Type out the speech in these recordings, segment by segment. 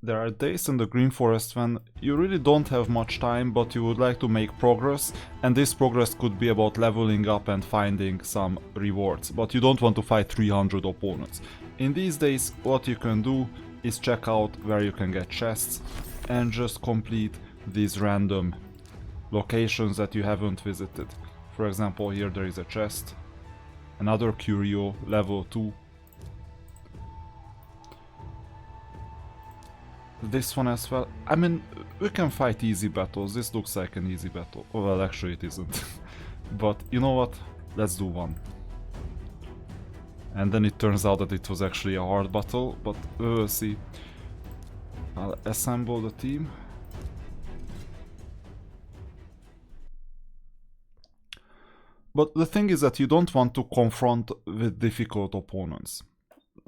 There are days in the Green Forest when you really don't have much time, but you would like to make progress, and this progress could be about leveling up and finding some rewards, but you don't want to fight 300 opponents. In these days, what you can do is check out where you can get chests and just complete these random locations that you haven't visited. For example, here there is a chest, another curio, level 2. This one as well. I mean, we can fight easy battles. This looks like an easy battle. Oh, well, actually it isn't. But you know what? Let's do one. And then it turns out that it was actually a hard battle, but we will see. I'll assemble the team. But the thing is that you don't want to confront with difficult opponents.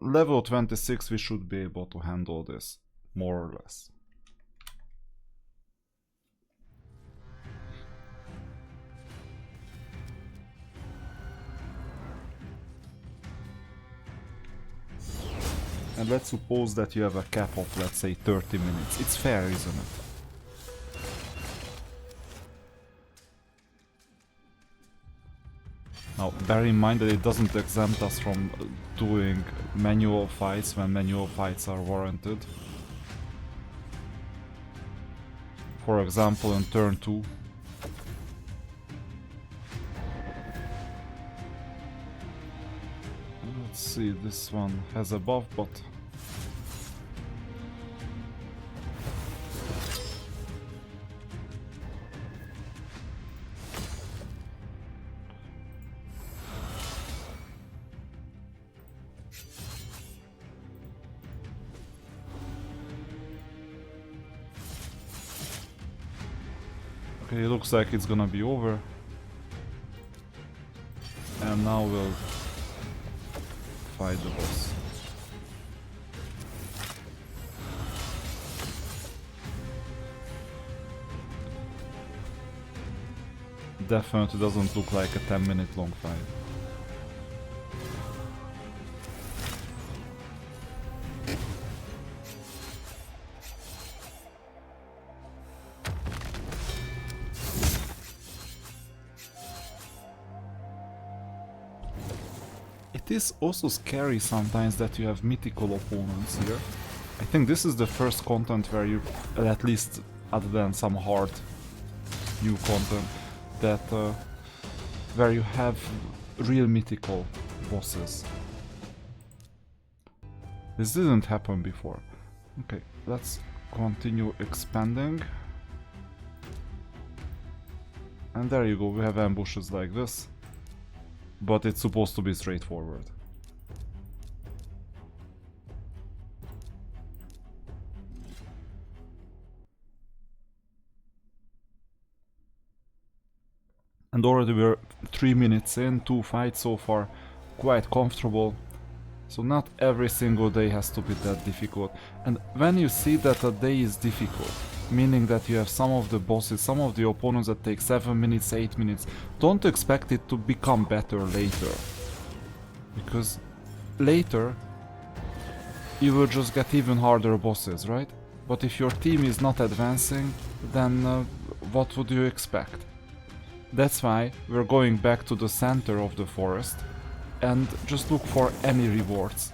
Level 26 we should be able to handle this. More or less. And let's suppose that you have a cap of, let's say, 30 minutes. It's fair, isn't it? Now, bear in mind that it doesn't exempt us from doing manual fights when manual fights are warranted. For example, in turn 2. Let's see, this one has a buff, but... Okay, it looks like it's gonna be over. And now we'll fight the boss. Definitely doesn't look like a 10-minute long fight. It is also scary sometimes that you have mythical opponents here. I think this is the first content where you, at least other than some hard new content, that where you have real mythical bosses. This didn't happen before. Okay, let's continue expanding. And there you go, we have ambushes like this. But it's supposed to be straightforward. And already we're 3 minutes in, 2 fights so far, quite comfortable. So not every single day has to be that difficult. And when you see that a day is difficult, meaning that you have some of the bosses, some of the opponents that take 7 minutes, 8 minutes, don't expect it to become better later. Because later you will just get even harder bosses, right? But if your team is not advancing, then what would you expect? That's why we're going back to the center of the forest and just look for any rewards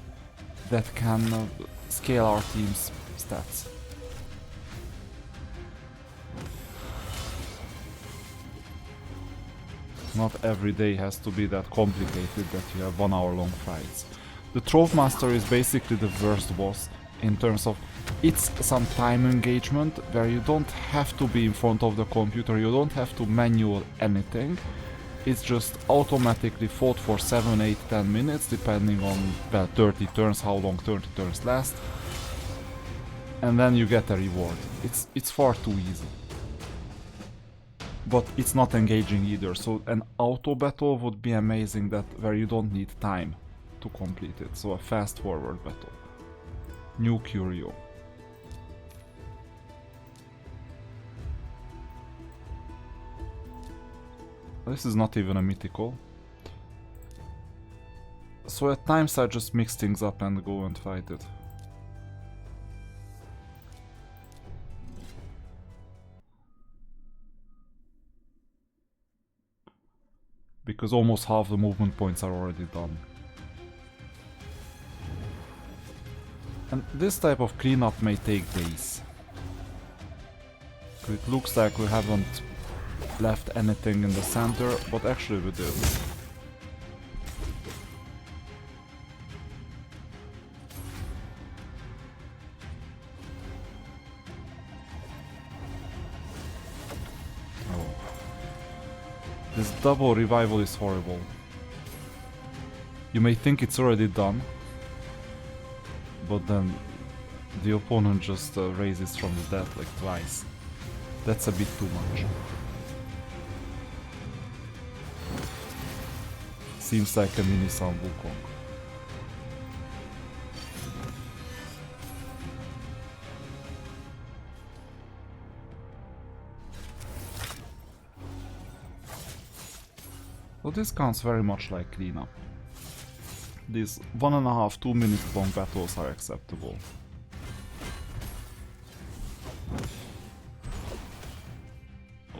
that can scale our team's stats. Not every day has to be that complicated that you have 1 hour long fights. The Trovemaster is basically the worst boss in terms of it's some time engagement where you don't have to be in front of the computer, you don't have to manual anything. It's just automatically fought for 7, 8, 10 minutes depending on, well, 30 turns, how long 30 turns last. And then you get a reward. It's far too easy. But it's not engaging either, so an auto battle would be amazing, that where you don't need time to complete it, so a fast forward battle. New curio. This is not even a mythical. So at times I just mix things up and go and fight it. because almost half the movement points are already done. And this type of cleanup may take days. It looks like we haven't left anything in the center, but actually we did. Oh. This double revival is horrible. You may think it's already done, but then the opponent just raises from the dead like twice. That's a bit too much. Seems like a mini Sun Wukong. So this counts very much like cleanup. These 1.5 2 minute long battles are acceptable.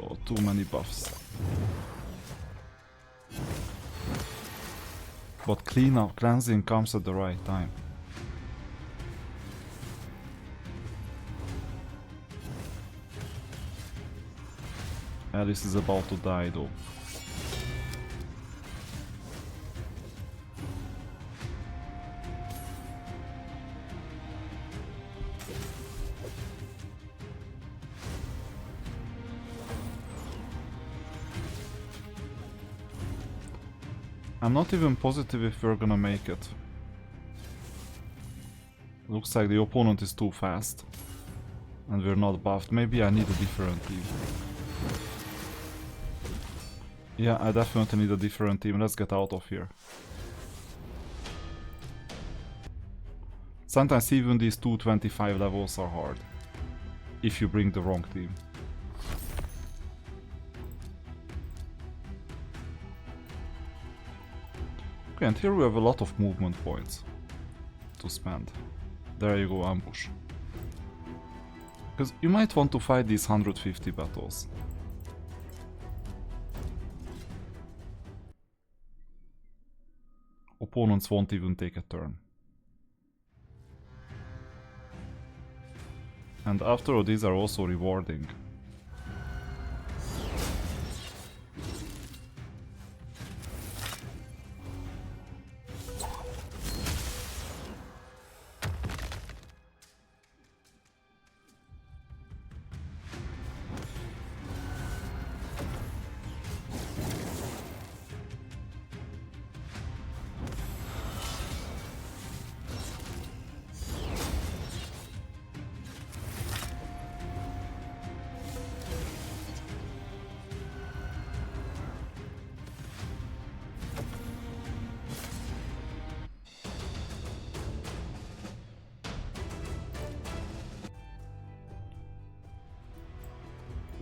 Oh, too many buffs. But cleansing comes at the right time. Alice is about to die though. I'm not even positive if we're gonna make it. Looks like the opponent is too fast. And we're not buffed. Maybe I need a different team. Yeah, I definitely need a different team. Let's get out of here. Sometimes even these 225 levels are hard. If you bring the wrong team. Okay, and here we have a lot of movement points to spend. There you go, ambush. Because you might want to fight these 150 battles. Opponents won't even take a turn. And after all, these are also rewarding.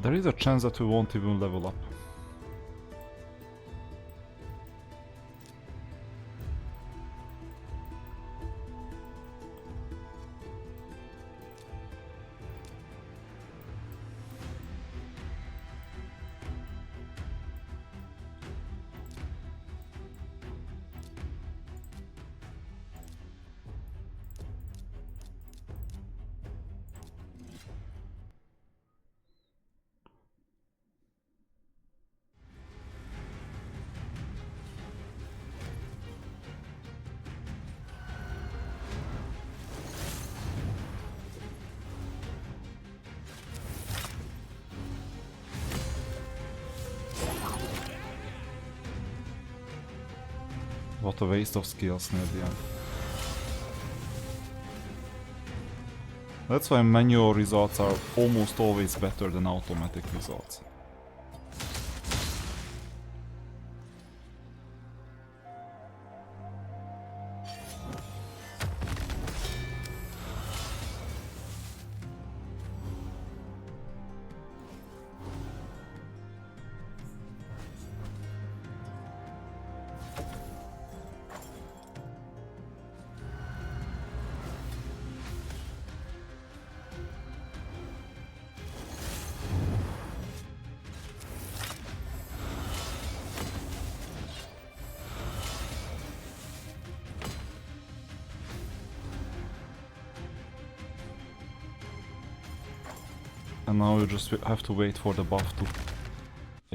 There is a chance that we won't even level up. What a waste of skills near the end. That's why manual results are almost always better than automatic results. And now you just have to wait for the buff to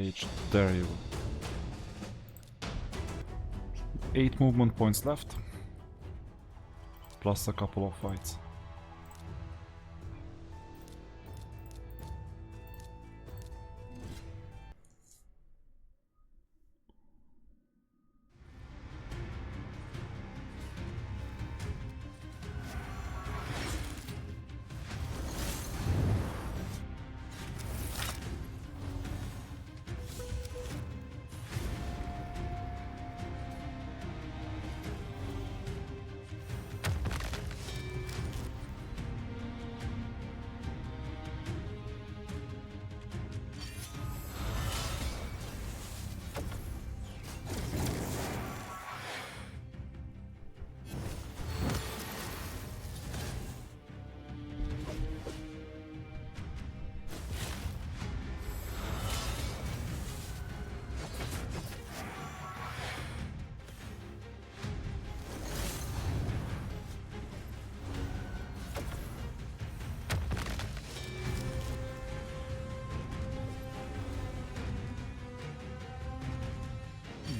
age. There you go. 8 movement points left. Plus a couple of fights.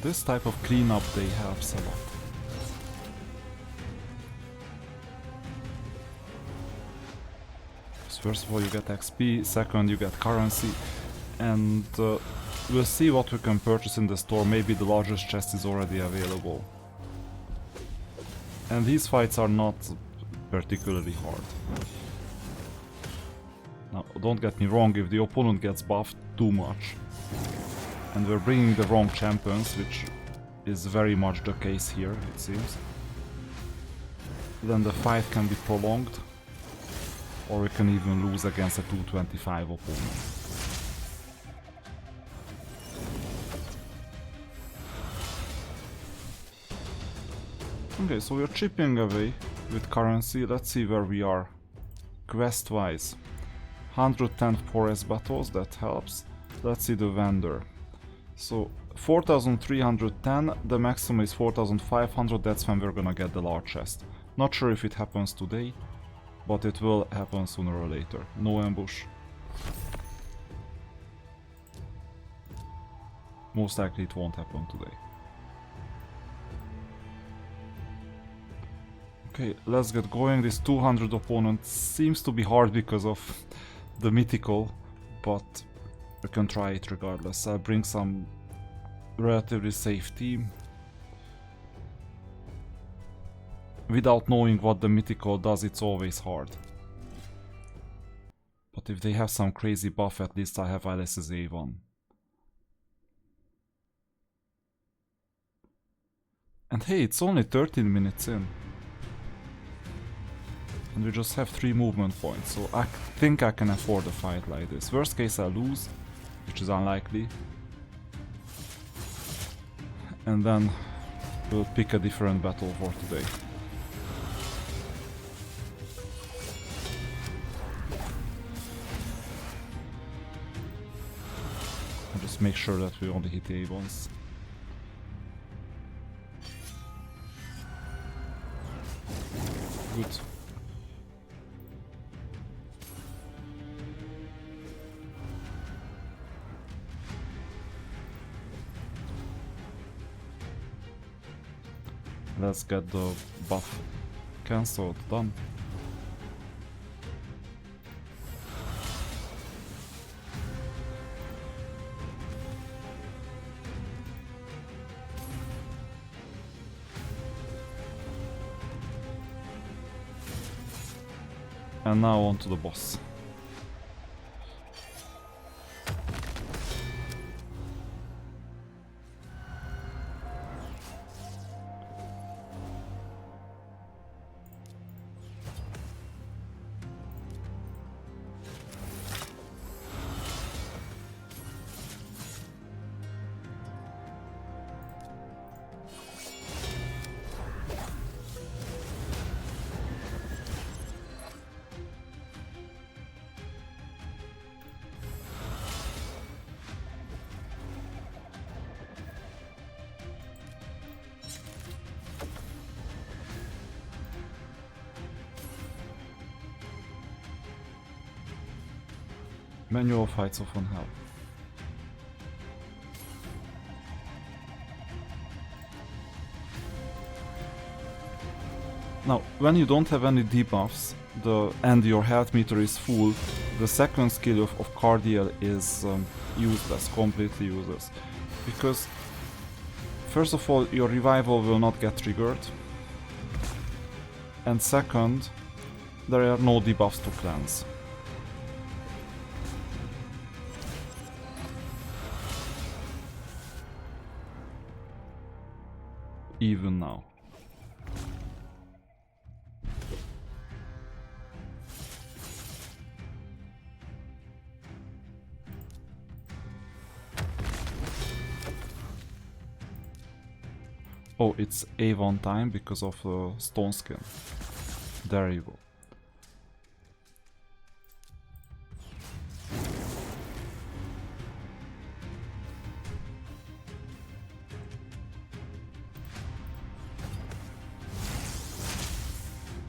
This type of cleanup day helps a lot. So first of all you get XP, second you get currency, and we'll see what we can purchase in the store. Maybe the largest chest is already available. And these fights are not particularly hard. Now don't get me wrong, if the opponent gets buffed too much, and we're bringing the wrong champions, which is very much the case here, it seems, then the fight can be prolonged, or we can even lose against a 225 opponent. Okay, so we're chipping away with currency. Let's see where we are quest-wise. 110 forest battles, that helps. Let's see the vendor. So 4310, the maximum is 4500, that's when we're gonna get the large chest. Not sure if it happens today, but it will happen sooner or later. No ambush. Most likely it won't happen today. Okay, let's get going. This 200 opponent seems to be hard because of the mythical, but we can try it regardless. I'll bring some relatively safe team. Without knowing what the mythical does, it's always hard. But if they have some crazy buff, at least I have Alice's A1. And hey, it's only 13 minutes in. And we just have 3 movement points, so I think I can afford a fight like this. Worst case I lose, which is unlikely. And then we'll pick a different battle for today. And just make sure that we only hit A1s. Good. Let's get the buff cancelled, done. And now on to the boss. Manual fights often help. Now, when you don't have any debuffs and your health meter is full, the second skill of Cardiel is useless, completely useless. Because, first of all, your revival will not get triggered. And second, there are no debuffs to cleanse. Even now. Oh, it's A1 time because of the stone skin. There you go.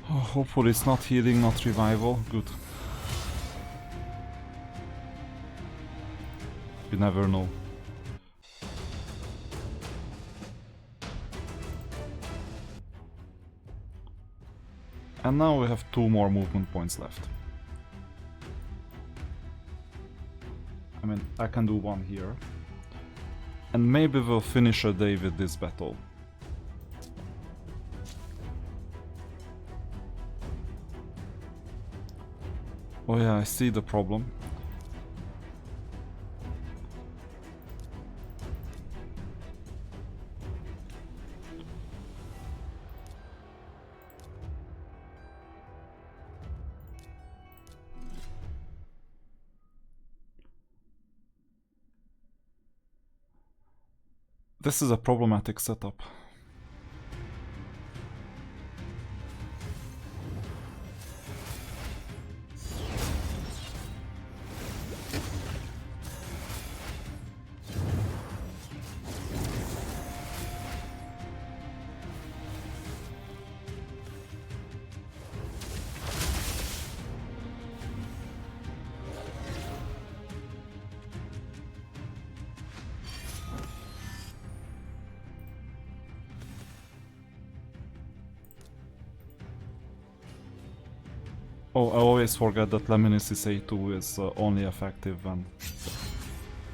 Oh, hopefully it's not healing, not revival. Good. You never know. And now we have 2 more movement points left. I mean, I can do 1 here. And maybe we'll finish a day with this battle. Oh yeah, I see the problem. This is a problematic setup. Oh, I always forget that Leminis A2 is only effective when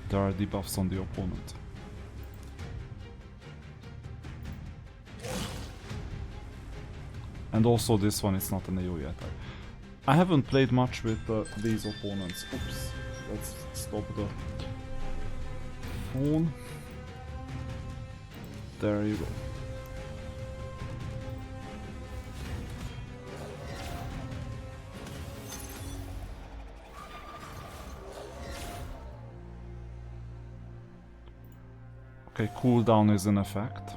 there are debuffs on the opponent. And also this one is not an AoE attack. I haven't played much with these opponents. Oops, let's stop the phone. There you go. Okay, cooldown is in effect.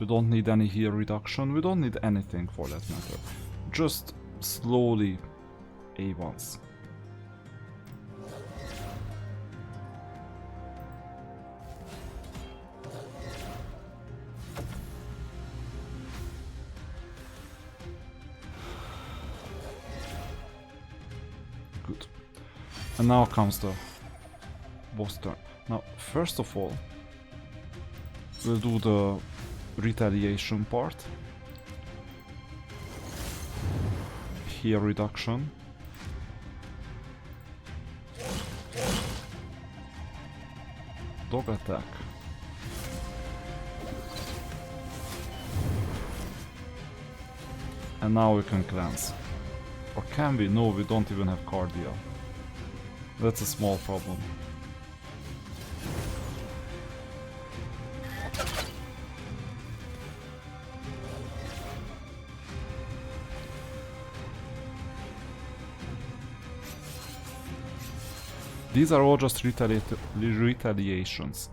We don't need any heal reduction, we don't need anything for that matter. Just slowly A1s. Good. And now comes the boss turn. Now, first of all, we'll do the retaliation part. Heal reduction. Dog attack. And now we can cleanse. Or can we? No, we don't even have cardio. That's a small problem. These are all just retaliations,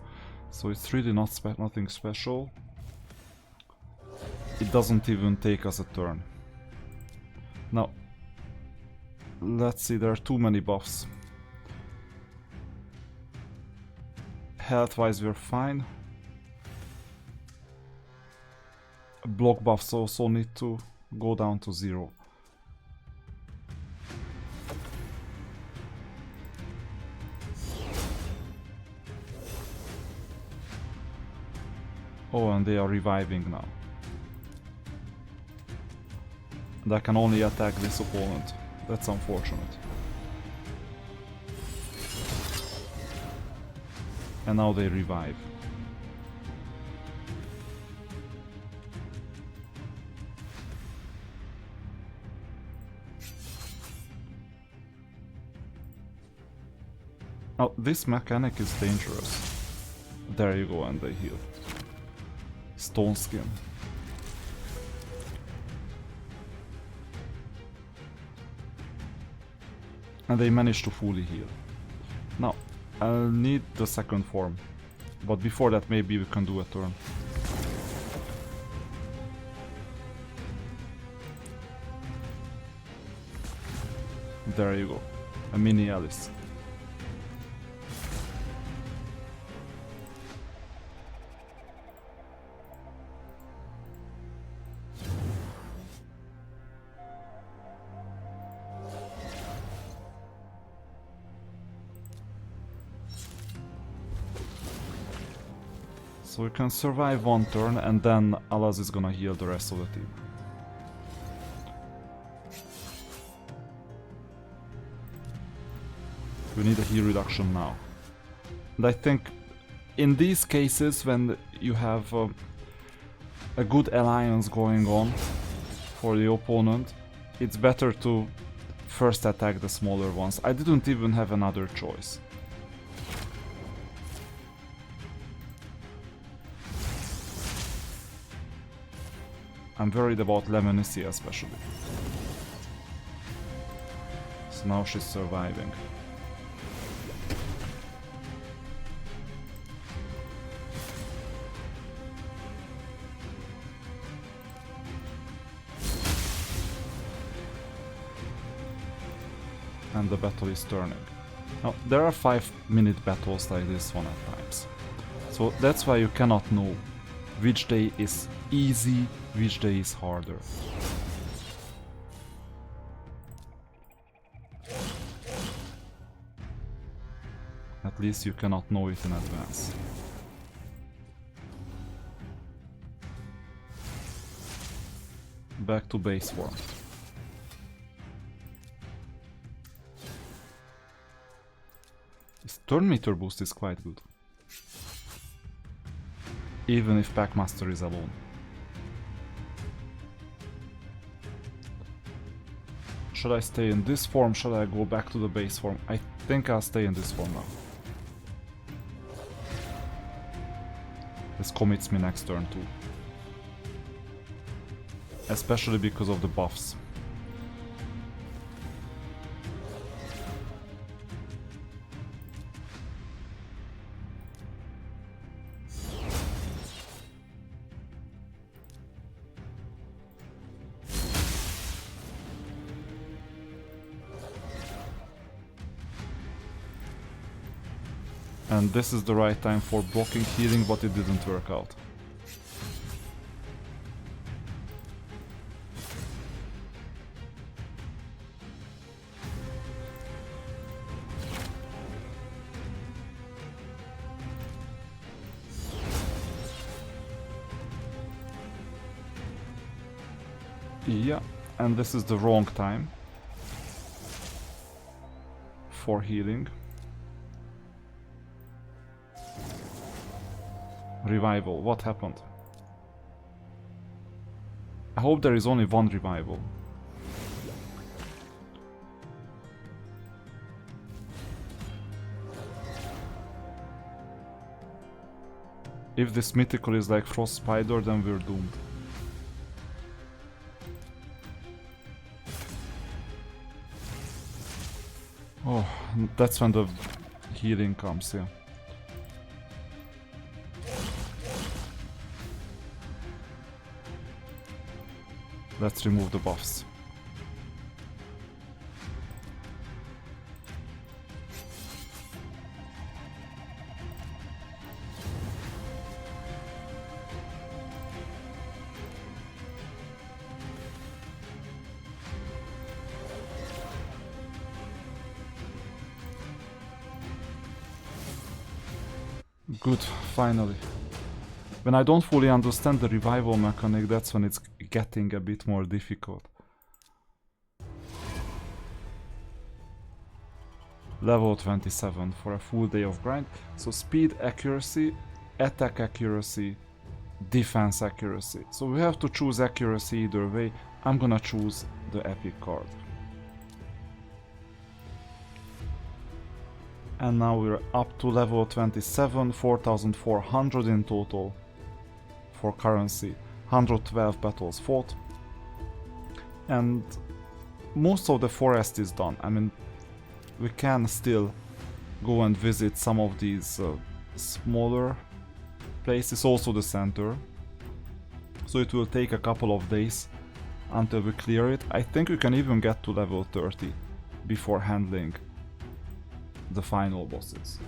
so it's really nothing special. It doesn't even take us a turn. Now, let's see, there are too many buffs. Health-wise we're fine. Block buffs also need to go down to 0. Oh, and they are reviving now. And I can only attack this opponent. That's unfortunate. And now they revive. Now, this mechanic is dangerous. There you go, and they heal. Stone skin. And they managed to fully heal. Now, I'll need the second form. But before that, maybe we can do a turn. There you go. A mini Alice. So we can survive one turn and then Alaz is gonna heal the rest of the team. We need a heal reduction now. And I think in these cases when you have a good alliance going on for the opponent, it's better to first attack the smaller ones. I didn't even have another choice. I'm worried about Lemonicia especially. So now she's surviving. And the battle is turning. Now, there are 5-minute battles like this one at times. So that's why you cannot know which day is easy, which day is harder. At least you cannot know it in advance. Back to base form. This turn meter boost is quite good. Even if Packmaster is alone. Should I stay in this form? Should I go back to the base form? I think I'll stay in this form now. This commits me next turn too. Especially because of the buffs. And this is the right time for blocking healing, but it didn't work out. Yeah, and this is the wrong time for healing. Revival, what happened? I hope there is only one revival. If this mythical is like Frost Spider, then we're doomed. Oh, that's when the healing comes, yeah. Let's remove the buffs. Good, finally. When I don't fully understand the revival mechanic, that's when it's getting a bit more difficult. Level 27 for a full day of grind. So speed, accuracy, attack accuracy, defense accuracy. So we have to choose accuracy either way. I'm gonna choose the epic card. And now we're up to level 27, 4,400 in total for currency, 112 battles fought. And most of the forest is done. I mean, we can still go and visit some of these smaller places, also the center. So it will take a couple of days until we clear it. I think we can even get to level 30 before handling the final bosses.